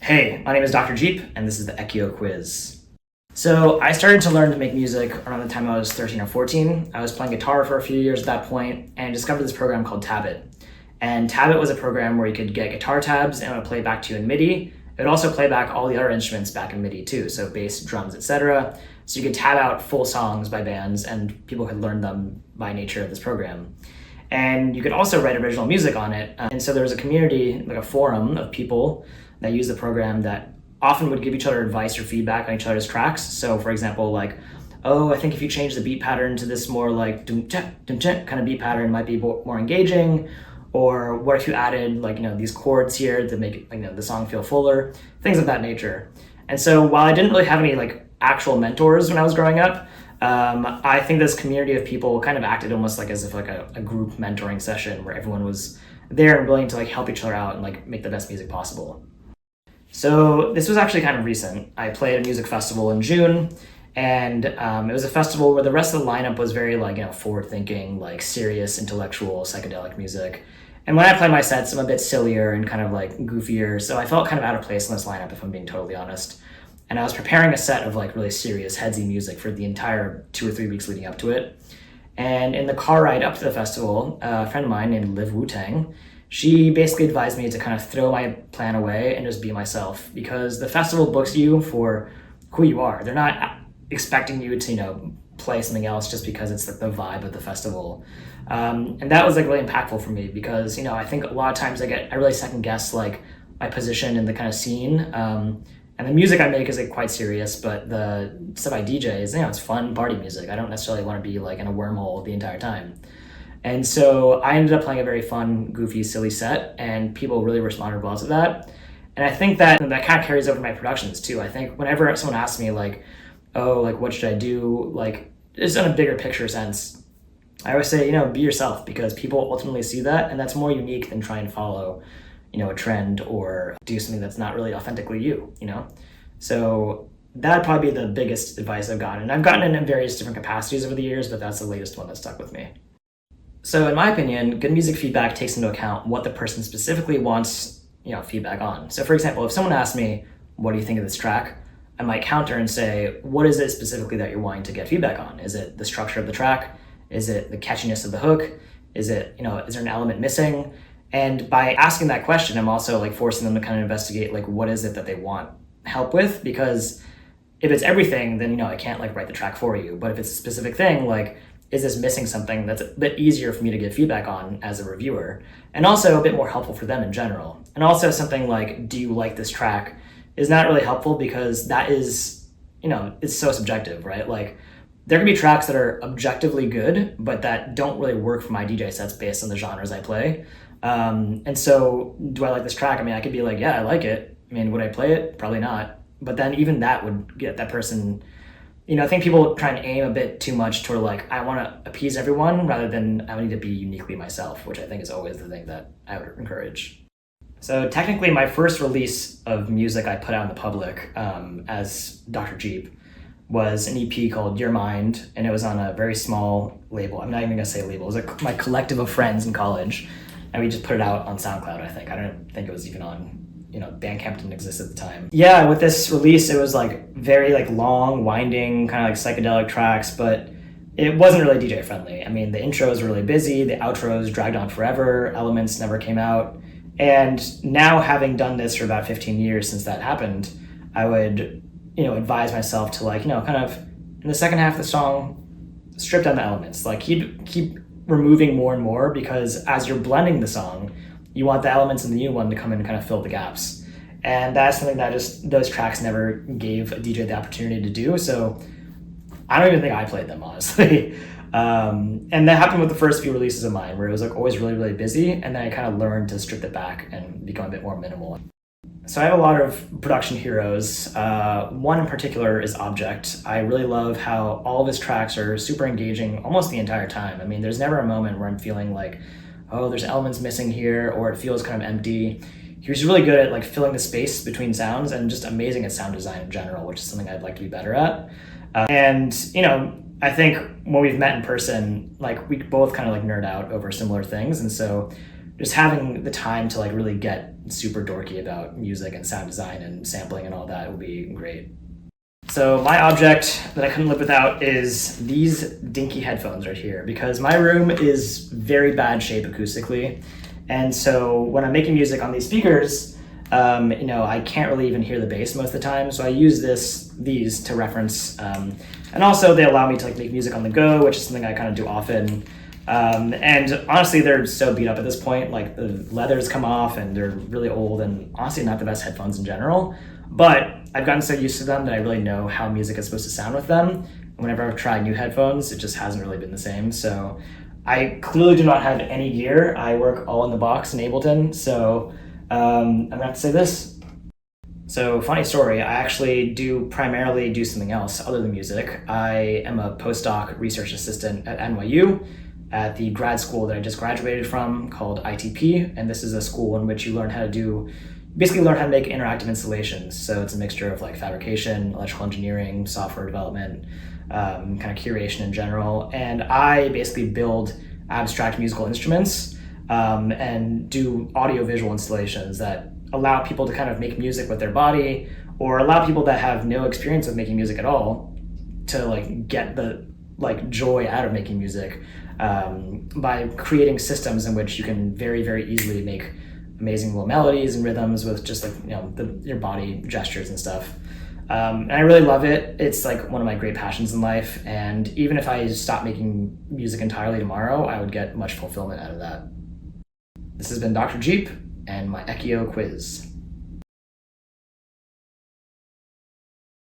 Hey, my name is Dr. Jeep, and this is the Echio Quiz. So I started to learn to make music around the time I was 13 or 14. I was playing guitar for a few years at that point and discovered this program called Tabit. And Tabit was a program where you could get guitar tabs and it would play back to you in MIDI. It would also play back all the other instruments back in MIDI too, so bass, drums, etc. So you could tab out full songs by bands and people could learn them by nature of this program. And you could also write original music on it. And so there was a community, like a forum of people that use the program that often would give each other advice or feedback on each other's tracks. So for example, like, oh, I think if you change the beat pattern to this more like dum-cha kind of beat pattern, it might be more engaging. Or what if you added like, these chords here to make it, the song feel fuller, things of that nature. And so while I didn't really have any like actual mentors when I was growing up, I think this community of people kind of acted almost like as if like a group mentoring session where everyone was there and willing to like help each other out and like make the best music possible. So this was actually kind of recent. I played a music festival in June, and it was a festival where the rest of the lineup was very like, forward-thinking, like serious, intellectual, psychedelic music. And when I play my sets, I'm a bit sillier and kind of like goofier, so I felt kind of out of place in this lineup, if I'm being totally honest. And I was preparing a set of like really serious, headsy music for the entire 2 or 3 weeks leading up to it. And in the car ride up to the festival, a friend of mine named Liv Wu-Tang, she basically advised me to kind of throw my plan away and just be myself, because the festival books you for who you are. They're not expecting you to, play something else just because it's like the vibe of the festival. And that was like really impactful for me because, I think a lot of times I really second guess like my position in the kind of scene. And the music I make is like quite serious, but the stuff I DJ is, it's fun party music. I don't necessarily want to be like in a wormhole the entire time. And so I ended up playing a very fun, goofy, silly set, and people really responded well to that. And I think that kind of carries over my productions too. I think whenever someone asks me like, oh, like what should I do? Like just in a bigger picture sense, I always say, be yourself, because people ultimately see that, and that's more unique than trying to follow, a trend or do something that's not really authentically you, So that'd probably be the biggest advice I've gotten. And I've gotten it in various different capacities over the years, but that's the latest one that stuck with me. So in my opinion, good music feedback takes into account what the person specifically wants, feedback on. So for example, if someone asks me, what do you think of this track? I might counter and say, what is it specifically that you're wanting to get feedback on? Is it the structure of the track? Is it the catchiness of the hook? Is it, is there an element missing? And by asking that question, I'm also like forcing them to kind of investigate like what is it that they want help with, because if it's everything, then, I can't like write the track for you. But if it's a specific thing, like, is this missing something that's a bit easier for me to give feedback on as a reviewer, and also a bit more helpful for them in general. And also something like, do you like this track, is not really helpful, because that is, it's so subjective, right? Like there can be tracks that are objectively good, but that don't really work for my DJ sets based on the genres I play. And so do I like this track? I could be like, yeah, I like it. Would I play it? Probably not. But then even that would get that person, I think people try and aim a bit too much toward like, I want to appease everyone rather than I need to be uniquely myself, which I think is always the thing that I would encourage. So technically my first release of music I put out in the public as Dr. Jeep was an EP called Your Mind, and it was on a very small label. I'm not even gonna say label, it was like my collective of friends in college, and we just put it out on SoundCloud, I think. I don't think it was even on, Bandcamp didn't exist at the time. Yeah, with this release, it was like very like long, winding, kind of like psychedelic tracks, but it wasn't really DJ friendly. The intros were really busy, the outros dragged on forever, elements never came out. And now, having done this for about 15 years since that happened, I would, advise myself to like, kind of in the second half of the song, strip down the elements, like keep removing more and more, because as you're blending the song, you want the elements in the new one to come in and kind of fill the gaps. And that's something that just those tracks never gave a DJ the opportunity to do. So I don't even think I played them, honestly. And that happened with the first few releases of mine, where it was like always really, really busy. And then I kind of learned to strip it back and become a bit more minimal. So I have a lot of production heroes. One in particular is Object. I really love how all of his tracks are super engaging almost the entire time. There's never a moment where I'm feeling like, oh, there's elements missing here, or it feels kind of empty. He was really good at like filling the space between sounds, and just amazing at sound design in general, which is something I'd like to be better at. I think when we've met in person, like we both kind of like nerd out over similar things. And so just having the time to like really get super dorky about music and sound design and sampling and all that would be great. So my object that I couldn't live without is these dinky headphones right here, because my room is very bad shape acoustically. And so when I'm making music on these speakers, I can't really even hear the bass most of the time. So I use these to reference. And also they allow me to like make music on the go, which is something I kind of do often. And honestly, they're so beat up at this point. Like the leathers come off and they're really old and honestly not the best headphones in general. But I've gotten so used to them that I really know how music is supposed to sound with them. And whenever I've tried new headphones, it just hasn't really been the same. So I clearly do not have any gear. I work all in the box in Ableton. So I'm gonna have to say this. So funny story, I actually primarily do something else other than music. I am a postdoc research assistant at NYU at the grad school that I just graduated from called ITP. And this is a school in which you learn how to make interactive installations. So it's a mixture of like fabrication, electrical engineering, software development, kind of curation in general. And I basically build abstract musical instruments and do audio-visual installations that allow people to kind of make music with their body, or allow people that have no experience with making music at all to like get the like joy out of making music by creating systems in which you can very, very easily make amazing little melodies and rhythms with just like your body gestures and stuff. And I really love it. It's like one of my great passions in life. And even if I stopped making music entirely tomorrow, I would get much fulfillment out of that. This has been Dr. Jeep and my Echio Quiz.